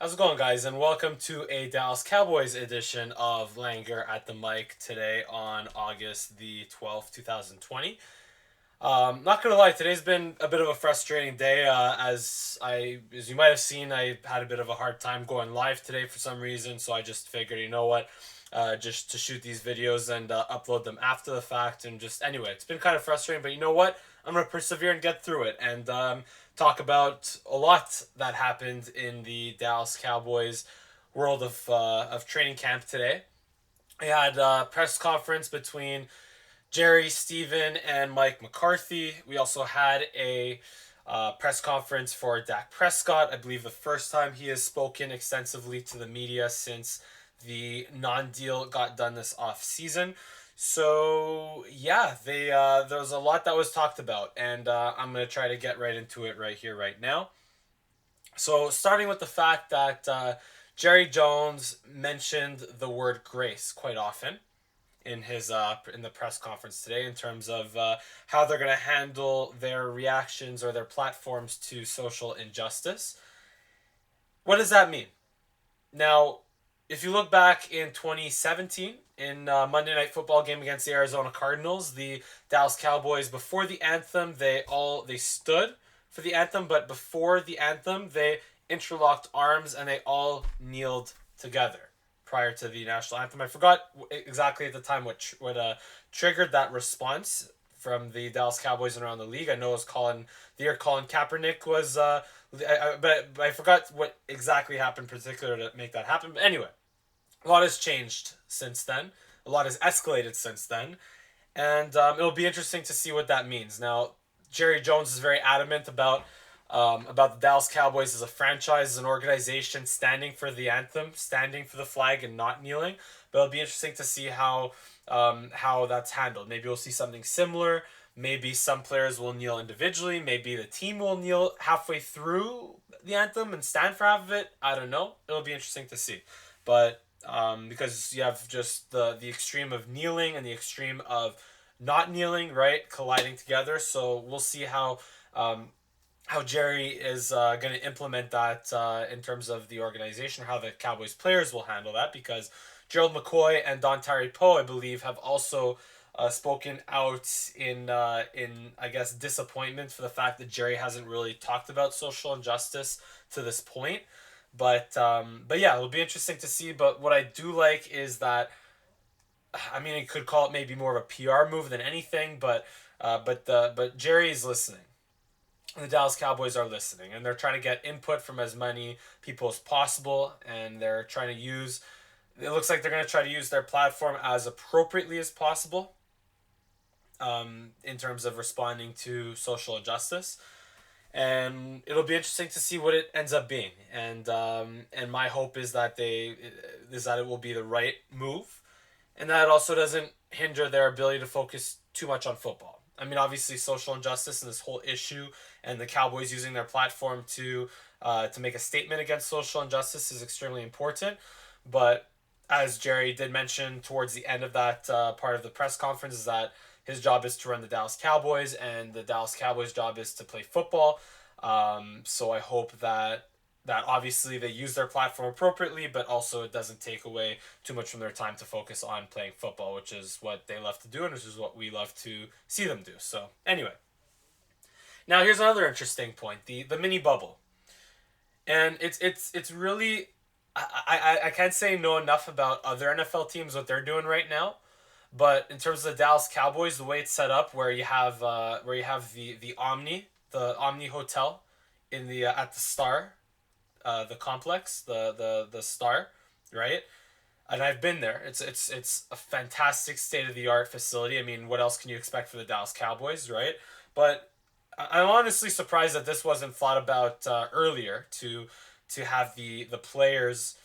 How's it going, guys? And welcome to a Dallas Cowboys edition of LANGER at the Mic today on August the 12th, 2020. Not gonna lie, today's been a bit of a frustrating day. As you might have seen, I had a bit of a hard time going live today for some reason. So I just figured, you know what, just to shoot these videos and upload them after the fact. And just anyway, it's been kind of frustrating, but you know what, I'm gonna persevere and get through it and talk about a lot that happened in the Dallas Cowboys world of training camp today. I had a press conference between Jerry, Steven, and Mike McCarthy. We also had a press conference for Dak Prescott. I believe the first time he has spoken extensively to the media since the non-deal got done this off season. So yeah, they there was a lot that was talked about, and I'm gonna try to get right into it right here, right now. So starting with the fact that Jerry Jones mentioned the word grace quite often in the press conference today in terms of how they're going to handle their reactions or their platforms to social injustice. What does that mean? Now, if you look back in 2017 in Monday Night Football game against the Arizona Cardinals, the Dallas Cowboys before the anthem they stood for the anthem, but before the anthem they interlocked arms and they all kneeled together prior to the national anthem. I forgot exactly at the time what triggered that response from the Dallas Cowboys and around the league. I know it was the year Colin Kaepernick was but I forgot what exactly happened in particular to make that happen. But anyway, a lot has changed since then. A lot has escalated since then, and it'll be interesting to see what that means. Now, Jerry Jones is very adamant about the Dallas Cowboys as a franchise, as an organization, standing for the anthem, standing for the flag, and not kneeling. But it'll be interesting to see how that's handled. Maybe we'll see something similar. Maybe some players will kneel individually. Maybe the team will kneel halfway through the anthem and stand for half of it. I don't know. It'll be interesting to see. But because you have just the extreme of kneeling and the extreme of not kneeling, right, colliding together. So we'll see how Jerry is going to implement that in terms of the organization, how the Cowboys players will handle that, because Gerald McCoy and Don Tyree Poe, I believe, have also spoken out in I guess disappointment for the fact that Jerry hasn't really talked about social injustice to this point. But yeah, it'll be interesting to see. But what I do like is that, I mean, you could call it maybe more of a PR move than anything, but Jerry is listening. The Dallas Cowboys are listening, and they're trying to get input from as many people as possible, and they're trying to use. It looks like they're going to try to use their platform as appropriately as possible, in terms of responding to social injustice, and it'll be interesting to see what it ends up being. And my hope is that it will be the right move, and that it also doesn't hinder their ability to focus too much on football. I mean, obviously, social injustice and this whole issue, and the Cowboys using their platform to make a statement against social injustice is extremely important. But as Jerry did mention towards the end of that part of the press conference, is that his job is to run the Dallas Cowboys, and the Dallas Cowboys' job is to play football. So I hope that obviously they use their platform appropriately, but also it doesn't take away too much from their time to focus on playing football, which is what they love to do and which is what we love to see them do. So anyway, now here's another interesting point: the mini bubble, and it's really I can't say know enough about other NFL teams what they're doing right now. But in terms of the Dallas Cowboys, the way it's set up, where you have the Omni Hotel in the at the Star, the complex, the Star, right? And I've been there. It's a fantastic state of the art facility. I mean, what else can you expect for the Dallas Cowboys, right? But I'm honestly surprised that this wasn't thought about earlier to have the players,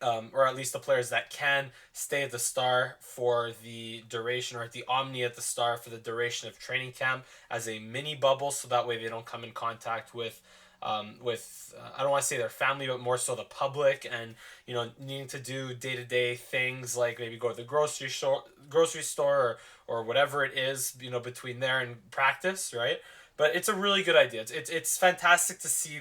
or at least the players that can stay at the Star for the duration, or at the Omni at the Star for the duration of training camp, as a mini bubble, so that way they don't come in contact with I don't want to say their family, but more so the public, and needing to do day to day things like maybe go to the grocery store, or whatever it is, between there and practice, right? But it's a really good idea. It's fantastic to see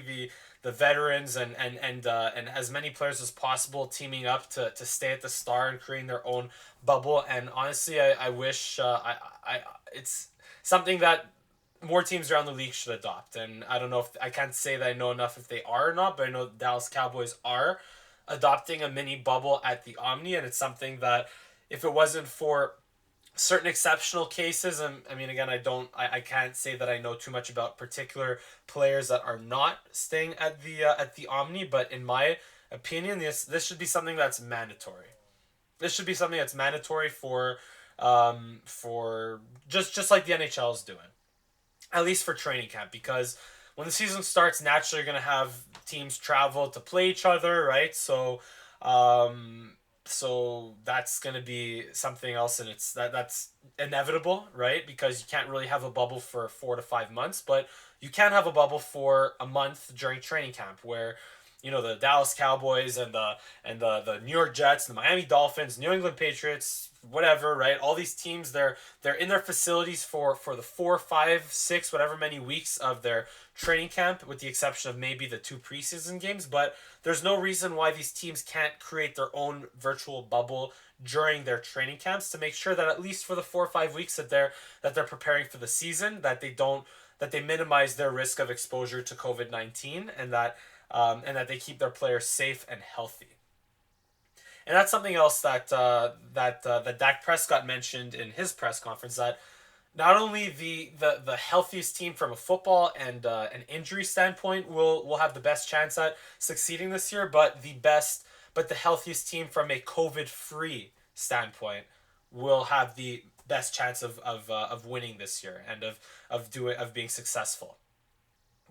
the veterans and as many players as possible teaming up to stay at the Star and creating their own bubble. And honestly, I wish I it's something that more teams around the league should adopt. And I don't know if I can't say that I know enough if they are or not, but I know the Dallas Cowboys are adopting a mini bubble at the Omni, and it's something that if it wasn't for certain exceptional cases, and I mean again, I can't say that I know too much about particular players that are not staying at the Omni, but in my opinion, this should be something that's mandatory. This should be something that's mandatory for just like the NHL is doing, at least for training camp, because when the season starts, naturally you're gonna have teams travel to play each other, right? So that's gonna be something else, and that's inevitable, right? Because you can't really have a bubble for 4 to 5 months, but you can have a bubble for a month during training camp, where the Dallas Cowboys and the New York Jets, the Miami Dolphins, New England Patriots, whatever, right? All these teams, they're in their facilities for the 4, 5, 6, whatever many weeks of their training camp, with the exception of maybe the 2 preseason games. But there's no reason why these teams can't create their own virtual bubble during their training camps to make sure that at least for the 4 or 5 weeks that they're preparing for the season, that they minimize their risk of exposure to COVID-19, and that they keep their players safe and healthy. And that's something else that Dak Prescott mentioned in his press conference, that not only the healthiest team from a football and an injury standpoint will have the best chance at succeeding this year, but the healthiest team from a COVID free standpoint will have the best chance of winning this year, and of being successful.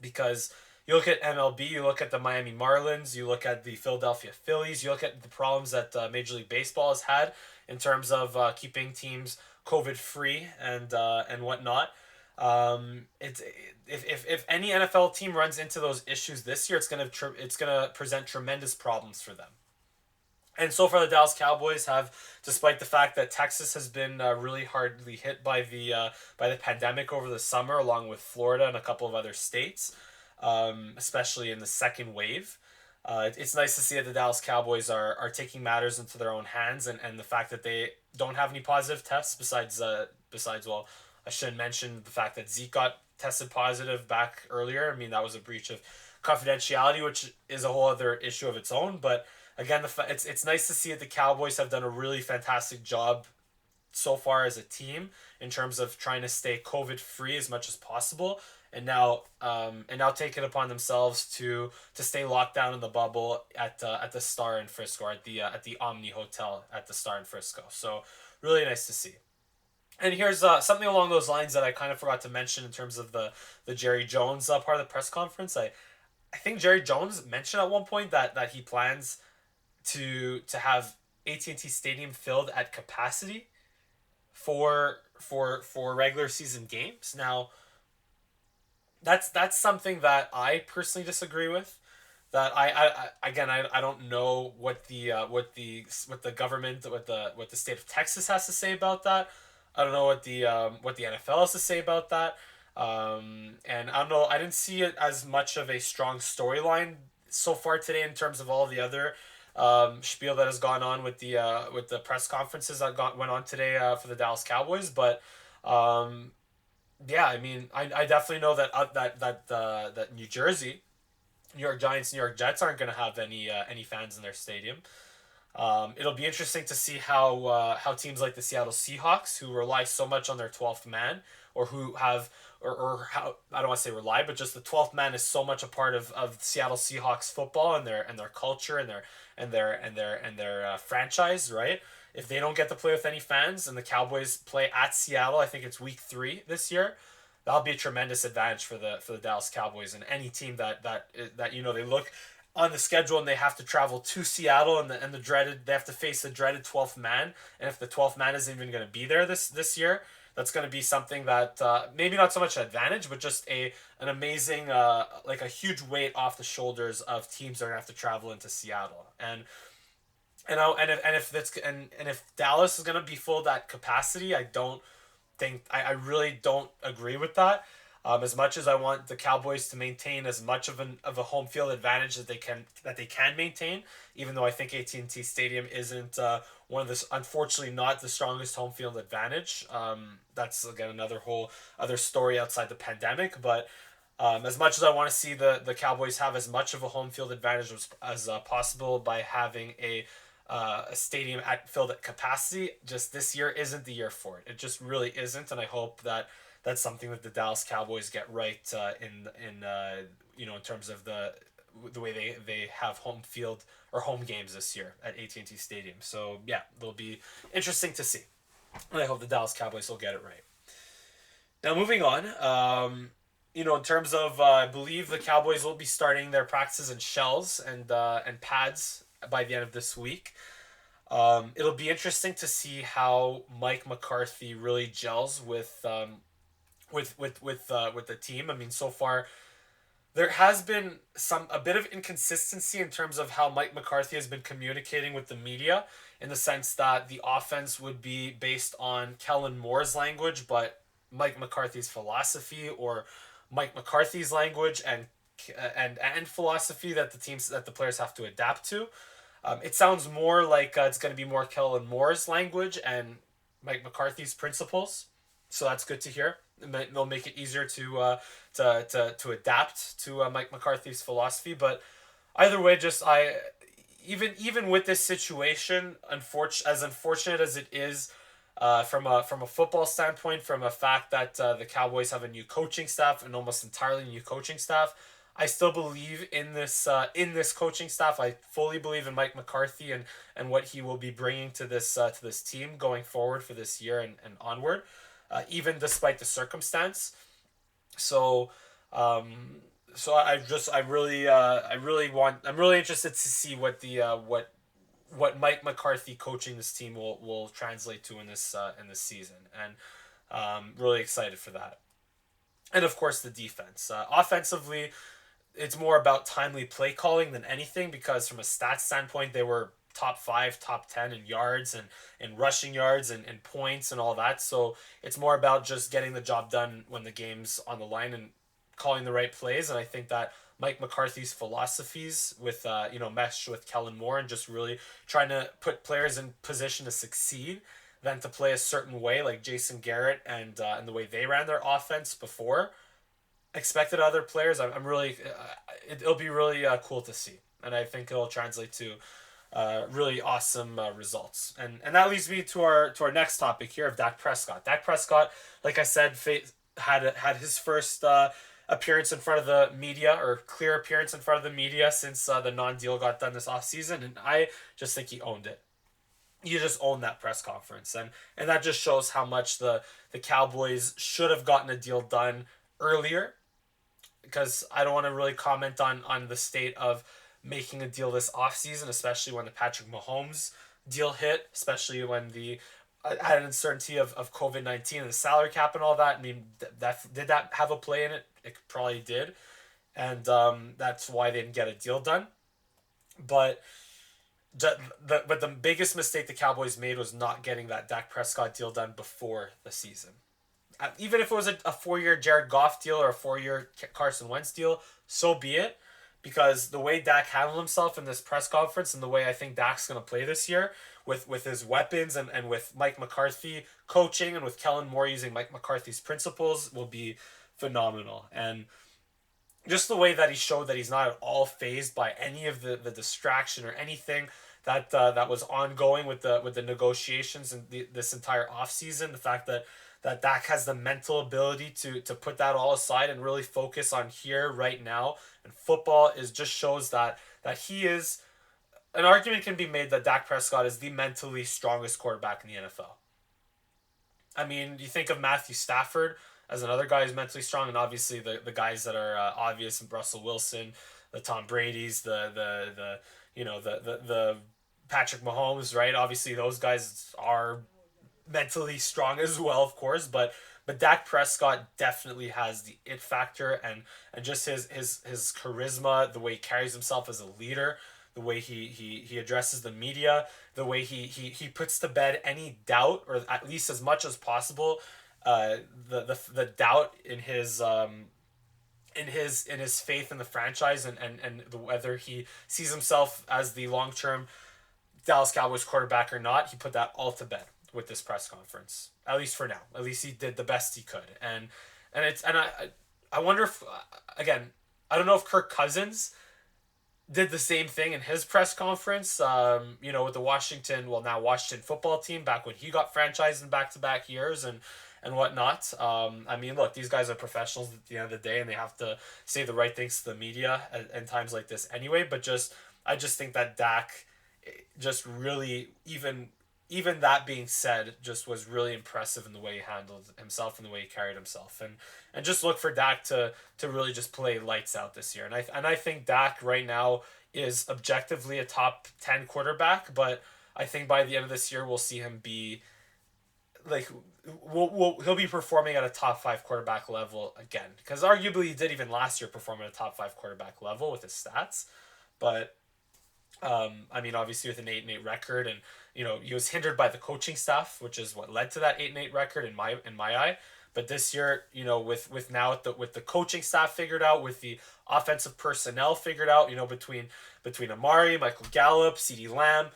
Because you look at MLB, you look at the Miami Marlins, you look at the Philadelphia Phillies, you look at the problems that Major League Baseball has had in terms of keeping teams COVID free and whatnot. It's if any NFL team runs into those issues this year, it's gonna present tremendous problems for them. And so far, the Dallas Cowboys have, despite the fact that Texas has been really hardly hit by the pandemic over the summer, along with Florida and a couple of other states, especially in the second wave. It's nice to see that the Dallas Cowboys are taking matters into their own hands, and the fact that they don't have any positive tests besides, well, I shouldn't mention the fact that Zeke got tested positive back earlier. I mean, that was a breach of confidentiality, which is a whole other issue of its own. But again, it's nice to see that the Cowboys have done a really fantastic job so far as a team in terms of trying to stay COVID free as much as possible, and now take it upon themselves to stay locked down in the bubble at the Star in Frisco, or at the Omni Hotel at the Star in Frisco. So really nice to see. And here's something along those lines that I kind of forgot to mention in terms of the Jerry Jones part of the press conference. I think Jerry Jones mentioned at one point that he plans to have AT&T Stadium filled at capacity for regular season games. Now, that's something that I personally disagree with. That I don't know what the government, what the state of Texas has to say about that. I don't know what the NFL has to say about that. And I don't know. I didn't see it as much of a strong storyline so far today in terms of all the other spiel that has gone on with the press conferences that went on today for the Dallas Cowboys. But yeah, I mean, I definitely know that New Jersey, New York Giants, New York Jets aren't going to have any fans in their stadium. It'll be interesting to see how teams like the Seattle Seahawks, who rely so much on their 12th man, or who have or how, I don't want to say rely, but just the 12th man is so much a part of Seattle Seahawks football and their culture and their franchise, right? If they don't get to play with any fans and the Cowboys play at Seattle, I think it's week 3 this year. That'll be a tremendous advantage for the Dallas Cowboys, and any team that they look on the schedule and they have to travel to Seattle, and they have to face the dreaded 12th man, and if the 12th man isn't even going to be there this year, that's going to be something that maybe not so much an advantage, but just an amazing like a huge weight off the shoulders of teams that are going to have to travel into Seattle. And if Dallas is going to be full at capacity, I really don't agree with that. As much as I want the Cowboys to maintain as much of a home field advantage that they can maintain, even though I think AT&T Stadium isn't one of the unfortunately not the strongest home field advantage. That's again another whole other story outside the pandemic, but. As much as I want to see the Cowboys have as much of a home field advantage as possible by having a stadium filled at capacity, just this year isn't the year for it. It just really isn't, and I hope that that's something that the Dallas Cowboys get right in terms of the way they have home field or home games this year at AT&T Stadium. So yeah, it'll be interesting to see, and I hope the Dallas Cowboys will get it right. Now moving on. In terms of, I believe the Cowboys will be starting their practices in shells and pads by the end of this week. It'll be interesting to see how Mike McCarthy really gels with the team. I mean, so far there has been a bit of inconsistency in terms of how Mike McCarthy has been communicating with the media, in the sense that the offense would be based on Kellen Moore's language, but Mike McCarthy's philosophy, or Mike McCarthy's language and philosophy that the players have to adapt to. It sounds more like it's going to be more Kellen Moore's language and Mike McCarthy's principles, so that's good to hear. They'll make it easier to adapt to Mike McCarthy's philosophy. But either way, even with this situation, as unfortunate as it is, from a football standpoint, from a fact that the Cowboys have a new coaching staff, an almost entirely new coaching staff, I still believe in this coaching staff. I fully believe in Mike McCarthy and what he will be bringing to this team going forward for this year and onward, even despite the circumstance. So, I'm really interested to see what Mike McCarthy coaching this team will translate to in this season, and really excited for that. And of course the defense. Offensively, it's more about timely play calling than anything, because from a stats standpoint, they were top 5, top 10 in yards and rushing yards and points and all that. So it's more about just getting the job done when the game's on the line and calling the right plays. And I think that Mike McCarthy's philosophies with mesh with Kellen Moore and just really trying to put players in position to succeed than to play a certain way, like Jason Garrett and the way they ran their offense before expected other players. I'm really it'll be really cool to see, and I think it'll translate to really awesome results. And that leads me to our next topic here of Dak Prescott. Dak Prescott, like I said, had his first appearance in front of the media, or clear appearance in front of the media, since the non-deal got done this offseason, and I just think he owned it. You just owned that press conference, and that just shows how much the Cowboys should have gotten a deal done earlier, because I don't want to really comment on the state of making a deal this offseason, especially when the Patrick Mahomes deal hit, especially when the added uncertainty of COVID-19 and the salary cap and all that. I mean, did that have a play in it? It probably did, and that's why they didn't get a deal done. But the biggest mistake the Cowboys made was not getting that Dak Prescott deal done before the season. Even if it was a 4-year Jared Goff deal or a 4-year Carson Wentz deal, so be it. Because the way Dak handled himself in this press conference, and the way I think Dak's going to play this year with his weapons and with Mike McCarthy coaching and with Kellen Moore using Mike McCarthy's principles, will be phenomenal. And just the way that he showed that he's not at all fazed by any of the distraction or anything that was ongoing with the negotiations and this entire offseason. The fact that Dak has the mental ability to put that all aside and really focus on here right now. And football just shows that he is. An argument can be made that Dak Prescott is the mentally strongest quarterback in the NFL. I mean, you think of Matthew Stafford as another guy who's mentally strong, and obviously the guys that are obvious: Russell Wilson, the Tom Brady's, the Patrick Mahomes, right? Obviously, those guys are mentally strong as well, of course, but Dak Prescott definitely has the it factor, and just his charisma, the way he carries himself as a leader, the way he addresses the media, the way he puts to bed any doubt, or at least as much as possible the doubt in his in his faith in the franchise, and whether he sees himself as the long term Dallas Cowboys quarterback or not, he put that all to bed with this press conference. At least for now. At least he did the best he could. And I wonder if again, I don't know if Kirk Cousins did the same thing in his press conference. With the now Washington football team back when he got franchised in back to back years and whatnot. I mean, look, these guys are professionals at the end of the day, and they have to say the right things to the media at times like this anyway. But I just think that Dak just really, even that being said, just was really impressive in the way he handled himself and the way he carried himself, and just look for Dak to really just play lights out this year. And I think Dak right now is objectively a top 10 quarterback, but I think by the end of this year we'll see him be like he'll be performing at a top 5 quarterback level again, because arguably he did even last year perform at a top 5 quarterback level with his stats, but I mean, obviously with an 8-8 record, and he was hindered by the coaching staff, which is what led to that 8-8 record in my eye. But this year, with now with the coaching staff figured out, with the offensive personnel figured out, between Amari, Michael Gallup, CeeDee Lamb,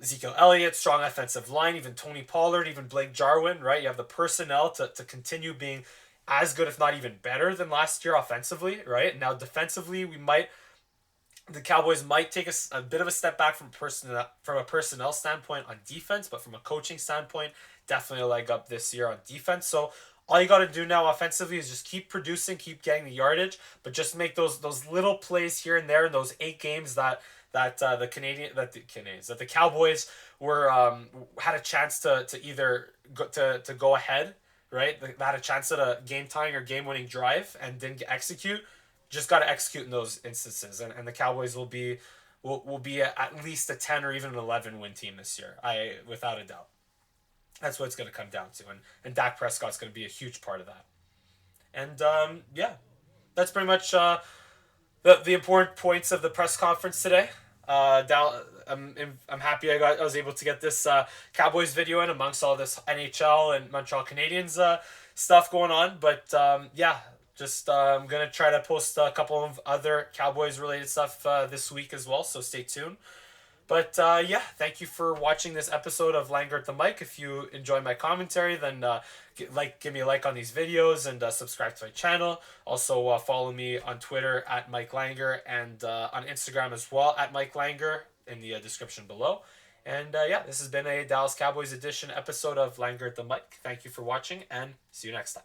Ezekiel Elliott, strong offensive line, even Tony Pollard, even Blake Jarwin, right? You have the personnel to continue being as good, if not even better than last year offensively, right? Now defensively, the Cowboys might take a bit of a step back from a personnel standpoint on defense, but from a coaching standpoint, definitely a leg up this year on defense. So all you got to do now offensively is just keep producing, keep getting the yardage, but just make those little plays here and there in those 8 games that the Cowboys were had a chance to either go ahead, right? They had a chance at a game tying or game winning drive and didn't execute. Just got to execute in those instances, and the Cowboys will be at least a 10 or even an 11 win team this year. Without a doubt. That's what it's going to come down to, and Dak Prescott's going to be a huge part of that. And yeah, that's pretty much the important points of the press conference today. I'm happy I was able to get this Cowboys video in amongst all this NHL and Montreal Canadiens stuff going on. But yeah, just I'm gonna try to post a couple of other Cowboys related stuff this week as well. So stay tuned. But yeah, thank you for watching this episode of LANGERR at the Mic. If you enjoy my commentary, then give me a like on these videos, and subscribe to my channel. Also follow me on Twitter at Mike Langer, and on Instagram as well at Mike Langer in the description below. And yeah, this has been a Dallas Cowboys edition episode of LANGERR at the Mic. Thank you for watching, and see you next time.